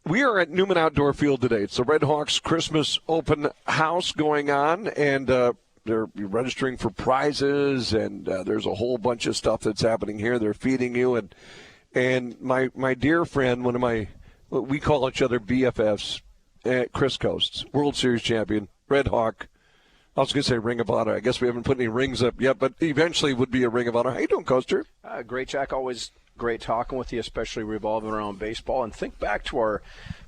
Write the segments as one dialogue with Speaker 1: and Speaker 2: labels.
Speaker 1: We are at Newman Outdoor Field today. It's the RedHawks Christmas open house going on, and they're registering for prizes, and there's a whole bunch of stuff that's happening here. They're feeding you, and my dear friend, we call each other BFFs, Chris Coste, World Series champion, Red Hawk. I was going to say Ring of Honor. I guess we haven't put any rings up yet, but eventually would be a Ring of Honor. How you doing, Coaster?
Speaker 2: Great, Jack. Always great talking with you, especially revolving around baseball. And think back to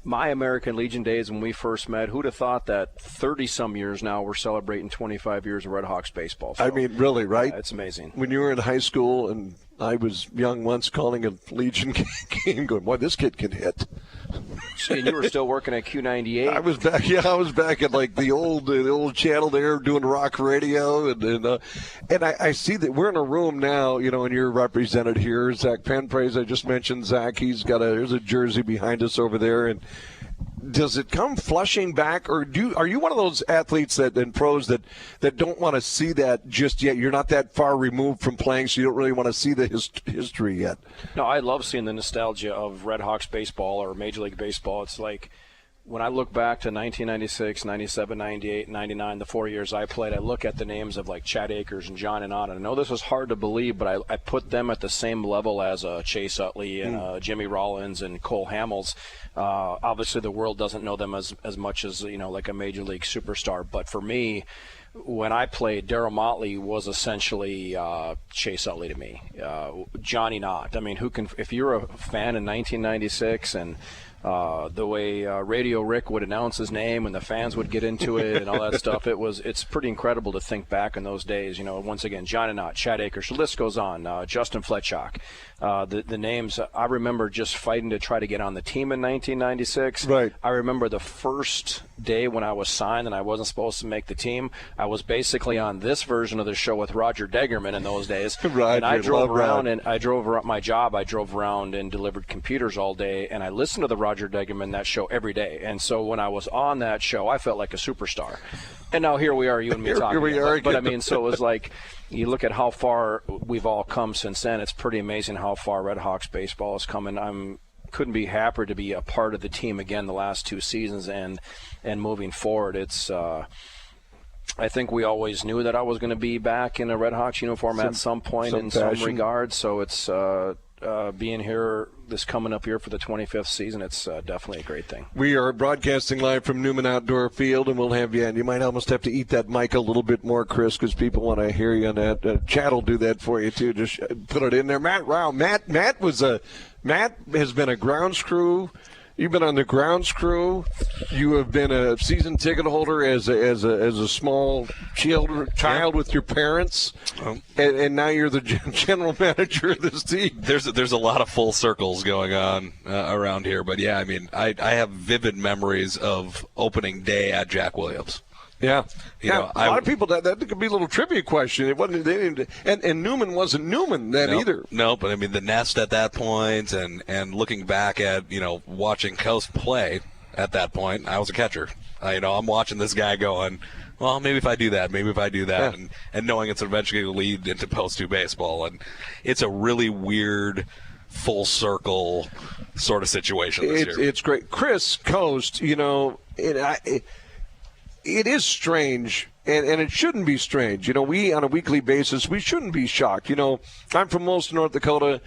Speaker 2: my American Legion days when we first met. Who'd have thought that 30-some years now we're celebrating 25 years of RedHawks baseball? So,
Speaker 1: I mean, really, right?
Speaker 2: It's amazing.
Speaker 1: When you were in high school, and I was young once, calling a Legion game, going, "Boy, this kid can hit."
Speaker 2: And you were still working at Q98.
Speaker 1: I was back. Yeah, I was back at like the old channel there, doing rock radio, and I see that we're in a room now, and you're represented here. Zach Penpraise, I just mentioned Zach. There's a jersey behind us over there, and does it come flushing back, or are you one of those athletes and pros that don't want to see that just yet? You're not that far removed from playing, so you don't really want to see the history yet.
Speaker 2: No, I love seeing the nostalgia of RedHawks baseball or Major League Baseball. It's like when I look back to 1996, 97, 98, 99, the 4 years I played, I look at the names of like Chad Akers and John Inada. I know this is hard to believe, but I put them at the same level as Chase Utley and Jimmy Rollins and Cole Hamels. Obviously, the world doesn't know them as much as, like a Major League superstar. But for me, when I played, Darryl Motley was essentially Chase Utley to me. Johnny Knott. I mean, if you're a fan in 1996 and the way Radio Rick would announce his name and the fans would get into it and all that stuff, it's pretty incredible to think back in those days. Once again, Johnny Knott, Chad Akers, the list goes on. Justin Fletchock. The names, I remember just fighting to try to get on the team in 1996.
Speaker 1: Right.
Speaker 2: I remember the first day when I was signed and I wasn't supposed to make the team. I was basically on this version of the show with Roger Degerman in those days.
Speaker 1: Right.
Speaker 2: And I drove around my job. I drove around and delivered computers all day, and I listened to the Roger Degerman, that show, every day. And so when I was on that show, I felt like a superstar. And now here we are, you and me talking.
Speaker 1: Here we are.
Speaker 2: But I mean, so it was like, you look at how far we've all come since then. It's pretty amazing how far RedHawks baseball has come, and couldn't be happier to be a part of the team again the last 2 seasons and moving forward. It's I think we always knew that I was going to be back in a RedHawks uniform at some point in some regard. So it's being here, this coming up here for the 25th season, it's definitely a great thing.
Speaker 1: We are broadcasting live from Newman Outdoor Field, and we'll have you, and you might almost have to eat that mic a little bit more, Chris, because people want to hear you on that. Chad will do that for you, too. Just put it in there. Matt has been a grounds crew. You've been on the grounds crew. You have been a season ticket holder as a small child with your parents, and now you're the general manager of this team.
Speaker 3: There's a lot of full circles going on around here, but yeah, I mean, I have vivid memories of opening day at Jack Williams.
Speaker 1: Yeah, a lot of people that could be a little trivia question. It wasn't, and Newman wasn't Newman then either.
Speaker 3: No, but I mean the nest at that point, and looking back at watching Coste play at that point, I was a catcher. I'm watching this guy going, well, maybe if I do that, and knowing it's eventually going to lead into post 2 baseball, and it's a really weird full circle sort of situation this year.
Speaker 1: It's great, Chris Coste. It is strange, and it shouldn't be strange. We, on a weekly basis, we shouldn't be shocked. I'm from Williston, North Dakota.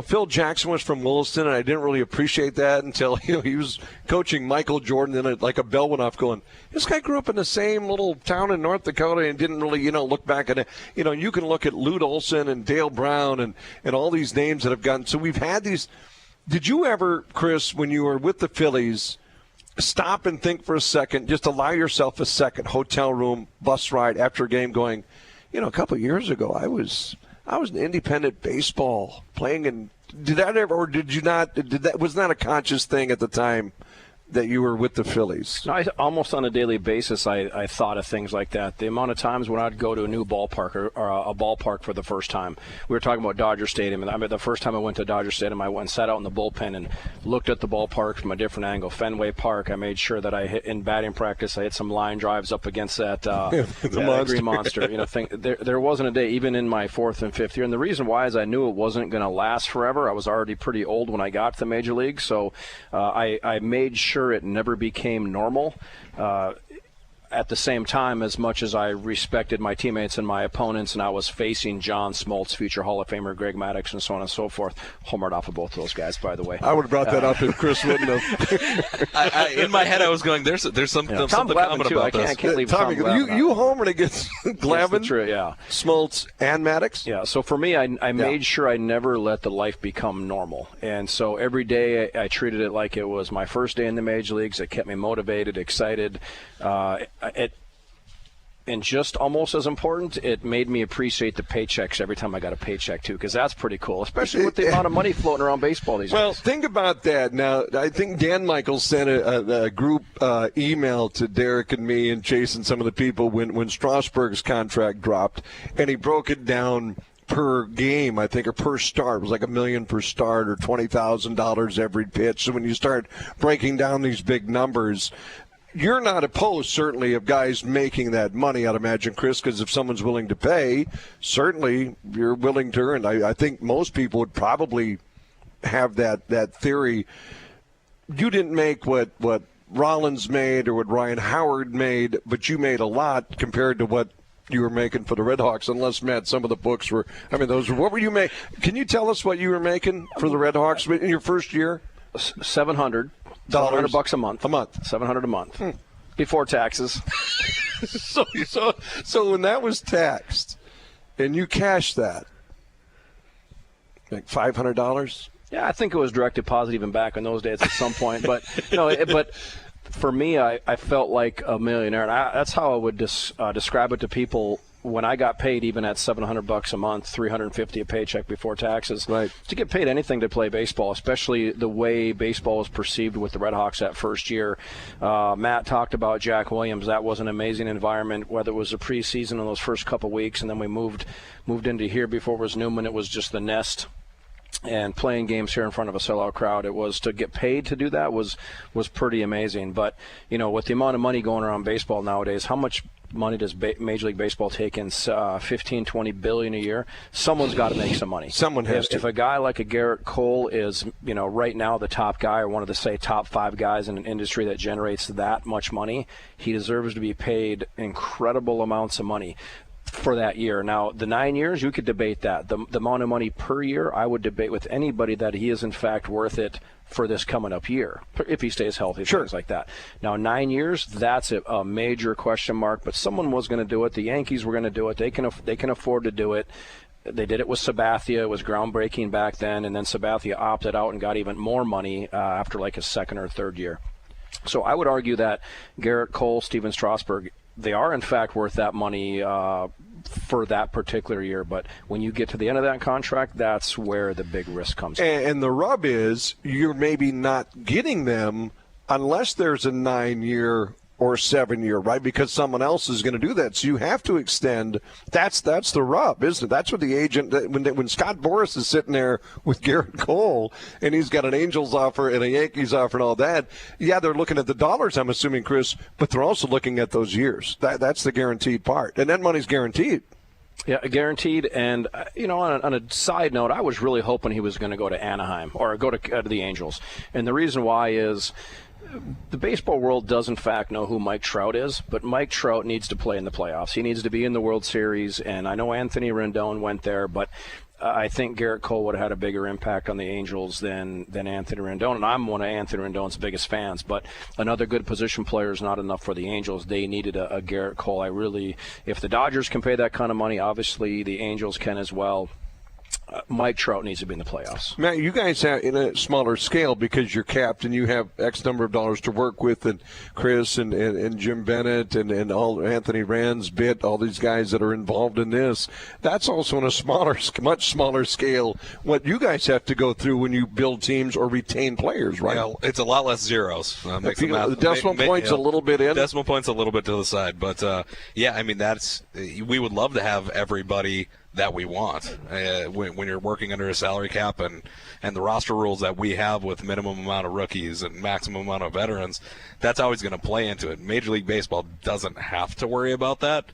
Speaker 1: Phil Jackson was from Williston, and I didn't really appreciate that until, he was coaching Michael Jordan, and like a bell went off going, this guy grew up in the same little town in North Dakota and didn't really, look back at it. You can look at Lute Olson and Dale Brown and all these names that have gotten. So we've had these. Did you ever, Chris, when you were with the Phillies, stop and think for a second, just allow yourself a second, hotel room, bus ride after a game going, a couple of years ago I was in independent baseball playing, and did that ever, or did you not, was not a conscious thing at the time that you were with the Phillies?
Speaker 2: No, almost on a daily basis, I thought of things like that. The amount of times when I'd go to a new ballpark or a ballpark for the first time. We were talking about Dodger Stadium, and I mean, the first time I went to Dodger Stadium, I went and sat out in the bullpen and looked at the ballpark from a different angle. Fenway Park, I made sure that I hit in batting practice. I hit some line drives up against that Green Monster. There wasn't a day, even in my fourth and fifth year. And the reason why is I knew it wasn't going to last forever. I was already pretty old when I got to the major league, so I made sure it never became normal. At the same time, as much as I respected my teammates and my opponents, and I was facing John Smoltz, future Hall of Famer Greg Maddux, and so on and so forth, homered off of both of those guys, by the way.
Speaker 1: I would have brought that up if Chris wouldn't have.
Speaker 3: In my head, I was going, there's something common about
Speaker 2: too.
Speaker 3: this.
Speaker 2: I can't leave
Speaker 1: Tommy,
Speaker 2: Tom Glavine
Speaker 1: you homered against Glavine, Smoltz, and Maddux?
Speaker 2: Yeah, so for me, I made sure I never let the life become normal. And so every day I treated it like it was my first day in the major leagues. It kept me motivated, excited. And just almost as important, it made me appreciate the paychecks every time I got a paycheck, too, because that's pretty cool, especially with the amount of money floating around baseball these days.
Speaker 1: Well, think about that. Now, I think Dan Michaels sent a group email to Derek and me and Chase and some of the people when Strasburg's contract dropped, and he broke it down per game, I think, or per start. It was like $1 million per start or $20,000 every pitch. So when you start breaking down these big numbers, you're not opposed, certainly, of guys making that money, I'd imagine, Chris, because if someone's willing to pay, certainly you're willing to earn. I think most people would probably have that theory. You didn't make what Rollins made or what Ryan Howard made, but you made a lot compared to what you were making for the RedHawks, unless, Matt, some of the books were – I mean, those were – what were you making? Can you tell us what you were making for the RedHawks in your first year?
Speaker 2: $700 a month. $700 a month. Before taxes.
Speaker 1: So when that was taxed and you cashed that, like $500?
Speaker 2: Yeah, I think it was direct deposit even back in those days at some point. But but for me, I felt like a millionaire, and that's how I would describe it to people. When I got paid, even at $700 a month, $350 a paycheck before taxes,
Speaker 1: right,
Speaker 2: to get paid anything to play baseball, especially the way baseball was perceived with the RedHawks that first year. Matt talked about Jack Williams. That was an amazing environment, whether it was the preseason in those first couple weeks, and then we moved into here before it was Newman. It was just the nest. And playing games here in front of a sellout crowd, it was to get paid to do that was pretty amazing. But, with the amount of money going around baseball nowadays, how much money does Major League Baseball take in? $15-20 billion a year. Someone's got to make some money.
Speaker 1: Someone has to.
Speaker 2: If a guy like a Garrett Cole is, right now the top guy, or one of the top 5 guys in an industry that generates that much money, he deserves to be paid incredible amounts of money for that year. Now, the 9 years, you could debate that. The amount of money per year, I would debate with anybody that he is in fact worth it for this coming up year, if he stays healthy,
Speaker 1: sure,
Speaker 2: things like that. Now, 9 years, that's a major question mark, but someone was going to do it. The Yankees were going to do it. They can afford to do it. They did it with Sabathia. It was groundbreaking back then, and then Sabathia opted out and got even more money after like his second or third year. So I would argue that Garrett Cole, Steven Strasburg, they are in fact worth that money for that particular year. But when you get to the end of that contract, that's where the big risk comes in.
Speaker 1: And the rub is you're maybe not getting them unless there's a 9-year or 7-year, right? Because someone else is going to do that. So you have to extend. That's the rub, isn't it? That's what the agent, when Scott Boras is sitting there with Garrett Cole and he's got an Angels offer and a Yankees offer and all that, yeah, they're looking at the dollars, I'm assuming, Chris, but they're also looking at those years. That's the guaranteed part. And that money's guaranteed.
Speaker 2: Yeah, guaranteed. And, on a side note, I was really hoping he was going to go to Anaheim or go to the Angels. And the reason why is the baseball world does, in fact, know who Mike Trout is, but Mike Trout needs to play in the playoffs. He needs to be in the World Series, and I know Anthony Rendon went there, but I think Garrett Cole would have had a bigger impact on the Angels than Anthony Rendon, and I'm one of Anthony Rendon's biggest fans, but another good position player is not enough for the Angels. They needed a Garrett Cole. If the Dodgers can pay that kind of money, obviously the Angels can as well. Mike Trout needs to be in the playoffs.
Speaker 1: Matt, you guys have in a smaller scale because you're capped and you have X number of dollars to work with, and Chris and Jim Bennett and all Anthony Rand's bit, all these guys that are involved in this. That's also on a much smaller scale what you guys have to go through when you build teams or retain players, right?
Speaker 3: Yeah, it's a lot less zeros.
Speaker 1: The decimal point's a little bit in.
Speaker 3: Decimal point's a little bit to the side, but yeah, I mean we would love to have everybody that we want when you're working under a salary cap and the roster rules that we have with minimum amount of rookies and maximum amount of veterans. That's always going to play into it. Major League Baseball doesn't have to worry about that,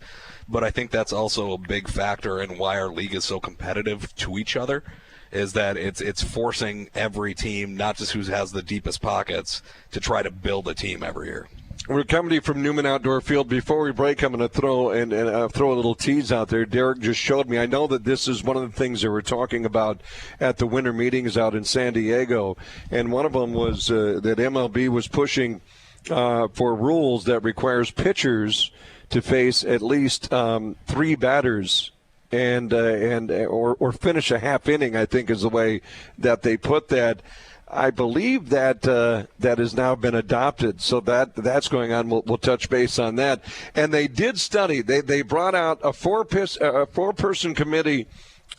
Speaker 3: but I think that's also a big factor in why our league is so competitive to each other, is that it's forcing every team, not just who has the deepest pockets, to try to build a team every year.
Speaker 1: We're coming to you from Newman Outdoor Field. Before we break, I'm going to throw a little tease out there. Derek just showed me. I know that this is one of the things that we're talking about at the winter meetings out in San Diego, and one of them was that MLB was pushing for rules that requires pitchers to face at least 3 batters or finish a half inning, I think is the way that they put that. I believe that that has now been adopted, so that's going on. We'll touch base on that. And they did study. They brought out a four-person committee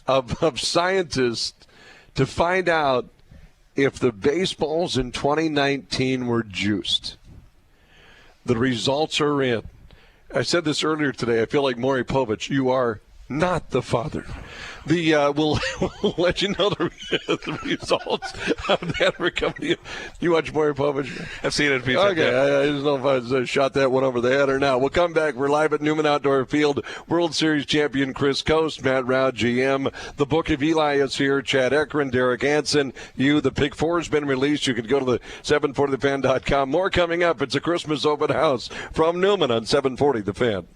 Speaker 1: of scientists to find out if the baseballs in 2019 were juiced. The results are in. I said this earlier today. I feel like Maury Povich. You are not the father. We'll let you know the results of that. We're coming to you. You watch Maury Povich?
Speaker 3: I've seen it.
Speaker 1: Okay, I just don't know if I shot that one over the head or not. We'll come back. We're live at Newman Outdoor Field. World Series champion Chris Coste, Matt Rao, GM. The Book of Eli is here. Chad Eckren, Derek Hansen. The Pick 4 has been released. You can go to the 740thefan.com. More coming up. It's a Christmas open house from Newman on 740 The Fan.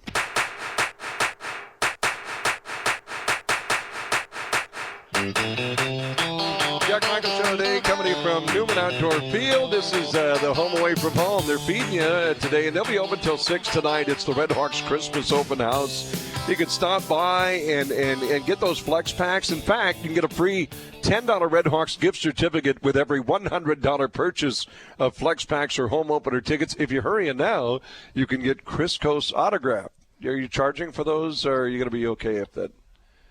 Speaker 1: Jack Michael Show today, coming to you from Newman Outdoor Field. This is the home away from home. They're feeding you today, and they'll be open till 6 tonight. It's the RedHawks Christmas Open House. You can stop by and get those flex packs. In fact, you can get a free $10 RedHawks gift certificate with every $100 purchase of flex packs or home opener tickets. If you're hurrying now, you can get Chris Coste's autograph. Are you charging for those, or are you going to be okay if that?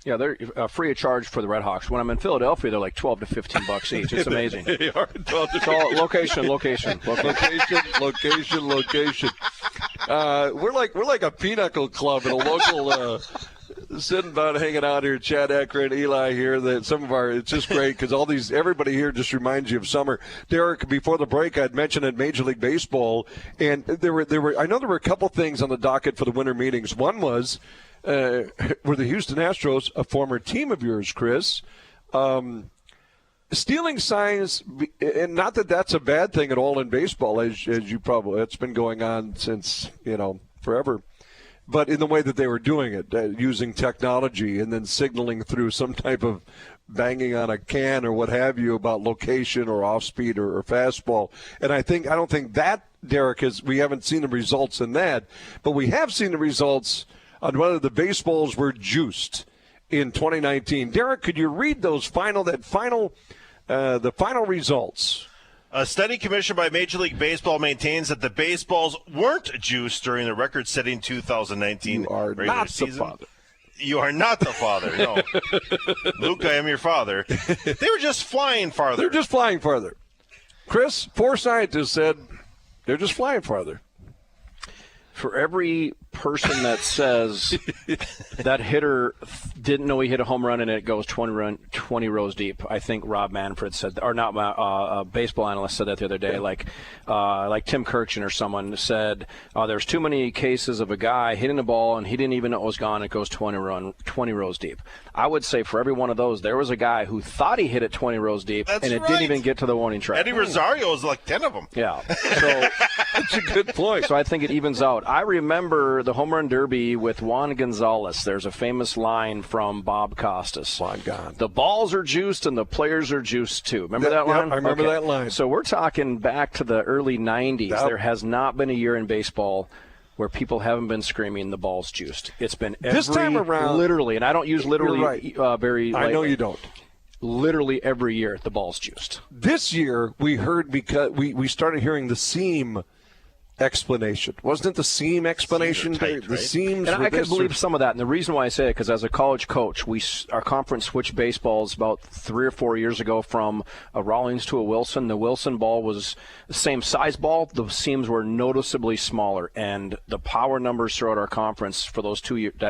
Speaker 2: Yeah, they're free of charge for the RedHawks. When I'm in Philadelphia, they're like $12 to $15 each. It's amazing.
Speaker 1: They are 12 to
Speaker 2: it's all location.
Speaker 1: We're like a pinochle club in a local. Sitting about hanging out here, Chad Eckren, Eli here. It's just great because everybody here just reminds you of summer. Derek, before the break, I'd mentioned at Major League Baseball, and I know there were a couple things on the docket for the winter meetings. One was. Were the Houston Astros, a former team of yours, Chris, stealing signs, and not that that's a bad thing at all in baseball, as you probably, it's been going on since, forever, but in the way that they were doing it, using technology and then signaling through some type of banging on a can or what have you about location or off speed or fastball. And I don't think that, Derek, we haven't seen the results in that, but we have seen the results on whether the baseballs were juiced in 2019. Derek, could you read the final results?
Speaker 4: A study commissioned by Major League Baseball maintains that the baseballs weren't juiced during the record-setting 2019 regular season. The father. You are not the father, no. Luke, I am your father. They were just flying farther.
Speaker 1: They're just flying farther. Chris, 4 scientists said they're just flying farther.
Speaker 2: For every person that says that hitter didn't know he hit a home run and it goes 20 rows deep, I think Rob Manfred said, or not, a baseball analyst said that the other day, like Tim Kirchin or someone said, there's too many cases of a guy hitting the ball and he didn't even know it was gone. It goes 20 rows deep. I would say for every one of those, there was a guy who thought he hit it 20 rows deep, and it didn't even get to the warning track.
Speaker 4: Eddie Rosario was like 10 of them.
Speaker 2: Yeah. So
Speaker 1: that's a good point.
Speaker 2: So I think it evens out. I remember the home run derby with Juan Gonzalez. There's a famous line from Bob Costas. The balls are juiced and the players are juiced too. Remember that line?
Speaker 1: I remember that line.
Speaker 2: So we're talking back to the early 90s. There has not been a year in baseball where people haven't been screaming the ball's juiced. It's been every,
Speaker 1: this time around,
Speaker 2: literally, and I don't use literally
Speaker 1: right.
Speaker 2: Very lightly.
Speaker 1: I know you don't.
Speaker 2: Literally every year, the ball's juiced.
Speaker 1: This year, we heard because we started hearing the seam explanation. Wasn't it the seam explanation?
Speaker 4: Seams are tight,
Speaker 1: the
Speaker 4: right?
Speaker 1: seams.
Speaker 2: And I can believe some of that. And the reason why I say it, because as a college coach, our conference switched baseballs about 3 or 4 years ago from a Rawlings to a Wilson. The Wilson ball was the same size ball. The seams were noticeably smaller, and the power numbers throughout our conference for that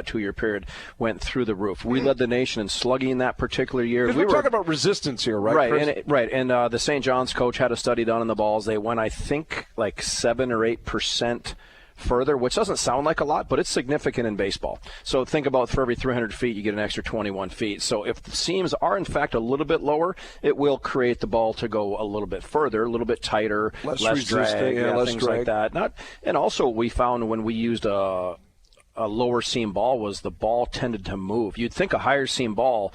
Speaker 2: 2-year period went through the roof. We led the nation in slugging that particular year.
Speaker 1: We're talking about resistance here, right?
Speaker 2: Right, and the St. John's coach had a study done on the balls. They went, I think, like 7 or 8% further, which doesn't sound like a lot, but it's significant in baseball. So think about for every 300 feet, you get an extra 21 feet. So if the seams are, in fact, a little bit lower, it will create the ball to go a little bit further, a little bit tighter, less drag,
Speaker 1: less
Speaker 2: things
Speaker 1: drag.
Speaker 2: like that. And also we found when we used a lower seam ball was the ball tended to move. You'd think a higher seam ball,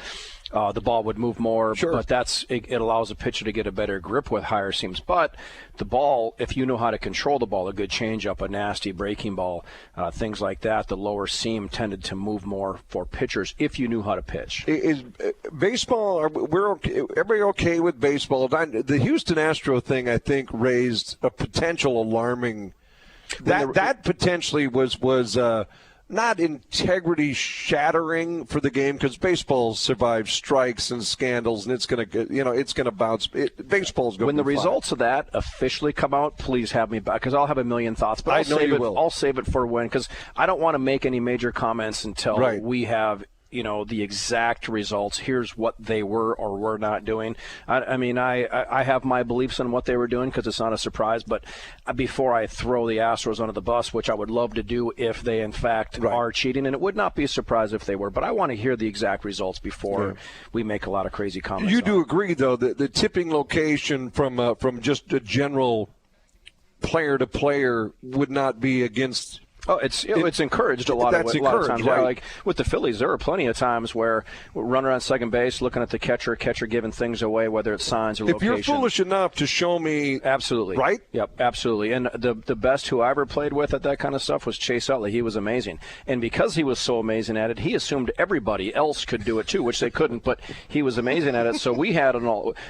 Speaker 2: the ball would move more,
Speaker 1: sure.
Speaker 2: But it allows a pitcher to get a better grip with higher seams. But the ball, if you know how to control the ball, a good changeup, a nasty breaking ball, things like that, the lower seam tended to move more for pitchers if you knew how to pitch.
Speaker 1: Is baseball? Everybody okay with baseball? The Houston Astro thing, I think, raised a potential alarming. That potentially was not integrity shattering for the game, because baseball survives strikes and scandals, and it's going to bounce. Baseball's going.
Speaker 2: When the results of that officially come out, please have me back, because I'll have a million thoughts. But I'll save it for when, because I don't want to make any major comments until we have the exact results. Here's what they were or were not doing. I have my beliefs on what they were doing, because it's not a surprise. But before I throw the Astros under the bus, which I would love to do if they in fact are cheating, and it would not be a surprise if they were, but I want to hear the exact results before we make a lot of crazy comments.
Speaker 1: You do agree, though, that the tipping location from just a general player to player would not be against.
Speaker 2: Oh, it's encouraged a lot of times.
Speaker 1: Right.
Speaker 2: Yeah, like with the Phillies, there are plenty of times where runner on second base looking at the catcher giving things away, whether it's signs or location.
Speaker 1: If you're foolish enough to show me,
Speaker 2: absolutely,
Speaker 1: right?
Speaker 2: Yep, absolutely. And the best who I ever played with at that kind of stuff was Chase Utley. He was amazing, and because he was so amazing at it, he assumed everybody else could do it too, which they couldn't. But he was amazing at it. So we had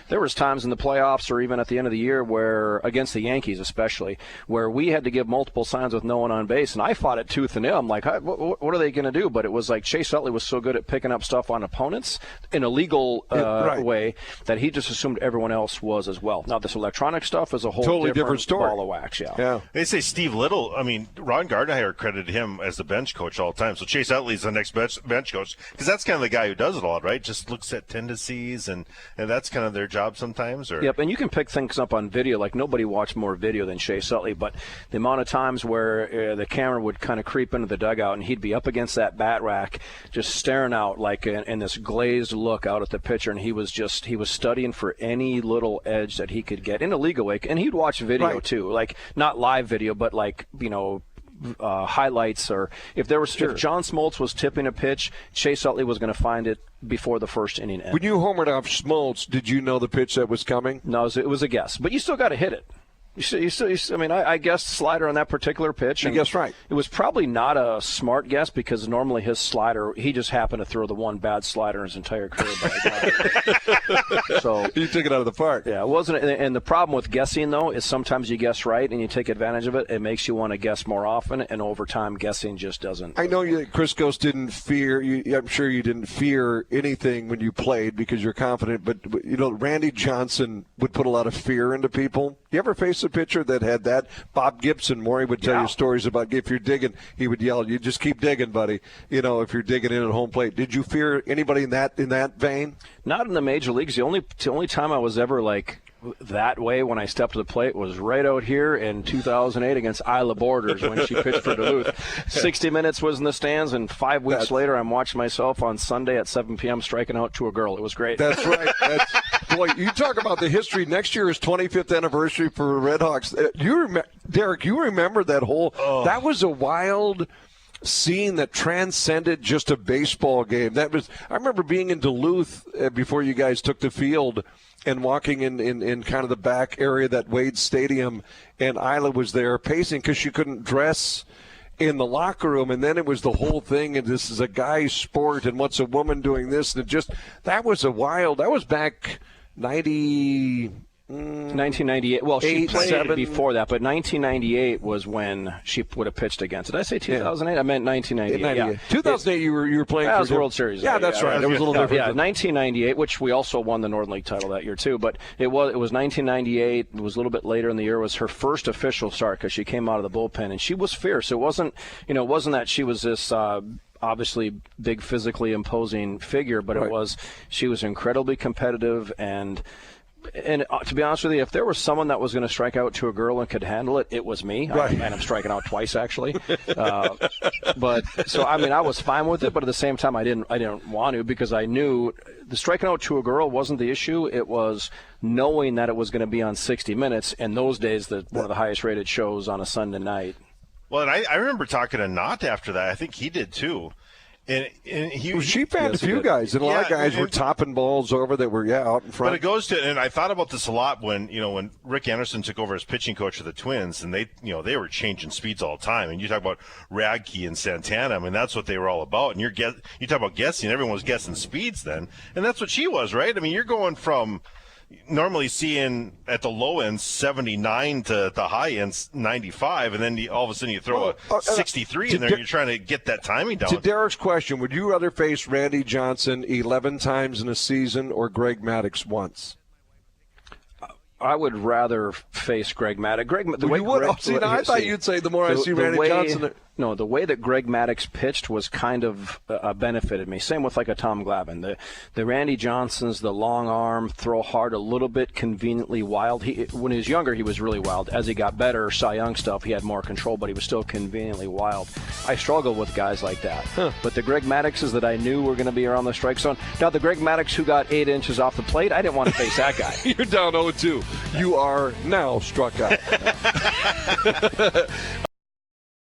Speaker 2: there was times in the playoffs or even at the end of the year where, against the Yankees especially, where we had to give multiple signs with no one on base, and I fought it tooth and nail. I'm like, what are they going to do? But it was like Chase Utley was so good at picking up stuff on opponents in a legal way that he just assumed everyone else was as well. Now, this electronic stuff is a whole
Speaker 1: totally different story.
Speaker 2: Ball of wax. Yeah.
Speaker 4: They say Steve Little. I mean, Ron Gardner credited him as the bench coach all the time. So Chase Utley's the next bench coach, because that's kind of the guy who does it all, right? Just looks at tendencies, and that's kind of their job sometimes. Or
Speaker 2: Yep, and you can pick things up on video. Like, nobody watched more video than Chase Utley, but the amount of times where the camera would kind of creep into the dugout and he'd be up against that bat rack just staring out like in this glazed look out at the pitcher, and he was studying for any little edge that he could get in a legal way. And he'd watch video too, like not live video, but like highlights, or if John Smoltz was tipping a pitch, Chase Utley was going to find it before the first inning ended.
Speaker 1: When you homered off Smoltz, did you know the pitch that was coming?
Speaker 2: No, it was a guess, but you still got to hit it. I guessed slider on that particular pitch.
Speaker 1: You guessed right.
Speaker 2: It was probably not a smart guess, because normally his slider, he just happened to throw the one bad slider in his entire career. So
Speaker 1: you took it out of the park.
Speaker 2: Yeah, it wasn't. And the problem with guessing, though, is sometimes you guess right and you take advantage of it. It makes you want to guess more often, and over time, guessing just doesn't.
Speaker 1: I know Chris Coste didn't fear. I'm sure you didn't fear anything when you played because you're confident. But Randy Johnson would put a lot of fear into people. You ever face a pitcher that had that? Bob Gibson, Maury would tell you stories about if you're digging, he would yell, "You just keep digging, buddy." If you're digging in at home plate. Did you fear anybody in that vein?
Speaker 2: Not in the major leagues. The only time I was ever like that way when I stepped to the plate was right out here in 2008 against Isla Borders when she pitched for Duluth. 60 Minutes was in the stands, and 5 weeks later I'm watching myself on Sunday at 7 p.m. striking out to a girl. It was great.
Speaker 1: That's right. Boy, you talk about the history. Next year is 25th anniversary for RedHawks. Derek, you remember that whole that was a wild scene that transcended just a baseball game. I remember being in Duluth before you guys took the field and walking in kind of the back area, that Wade Stadium, and Isla was there pacing because she couldn't dress. in the locker room, and then it was the whole thing, and this is a guy's sport, and what's a woman doing this? And that was back
Speaker 2: 1998. Well, she played before that, but 1998 was when she would have pitched against. Did I say 2008? Yeah. I meant 1998. Yeah.
Speaker 1: 2008, you were playing for
Speaker 2: the World Series.
Speaker 1: Yeah, that's right. It was a little different.
Speaker 2: Yeah, 1998, which we also won the Northern League title that year too. But it was 1998. It was a little bit later in the year. It was her first official start because she came out of the bullpen and she was fierce. It wasn't that she was this. Obviously big, physically imposing figure, but she was incredibly competitive and to be honest with you, if there was someone that was going to strike out to a girl and could handle it, it was me.
Speaker 1: Right.
Speaker 2: And I'm striking out twice actually. But so I was fine with it, but at the same time I didn't want to because I knew the striking out to a girl wasn't the issue. It was knowing that it was going to be on 60 Minutes, and those days one of the highest rated shows on a Sunday night.
Speaker 4: Well, and I remember talking to Knott after that. I think he did too. And
Speaker 1: she found a few guys, and a lot of guys were topping balls over that were out in front.
Speaker 4: But it goes to, and I thought about this a lot when Rick Anderson took over as pitching coach for the Twins, and they were changing speeds all the time. And you talk about Radke and Santana, I mean that's what they were all about. And you talk about guessing, everyone was guessing speeds then, and that's what she was, right? I mean you're going from normally seeing at the low end 79 to the high end 95, and then all of a sudden you throw a 63 in there and you're trying to get that timing down.
Speaker 1: To Derek's question, would you rather face Randy Johnson 11 times in a season or Greg Maddux once?
Speaker 2: I would rather face Greg Maddux.
Speaker 1: I thought you'd say the more I see Randy Johnson.
Speaker 2: No, the way that Greg Maddux pitched was kind of benefited me. Same with like a Tom Glavine. The Randy Johnsons, the long arm, throw hard, a little bit conveniently wild. When he was younger, he was really wild. As he got better, Cy Young stuff, he had more control, but he was still conveniently wild. I struggle with guys like that. But the Greg Madduxes that I knew were going to be around the strike zone. Now, the Greg Maddux who got 8 inches off the plate, I didn't want to face that guy.
Speaker 1: You're down 0-2. You are now struck out.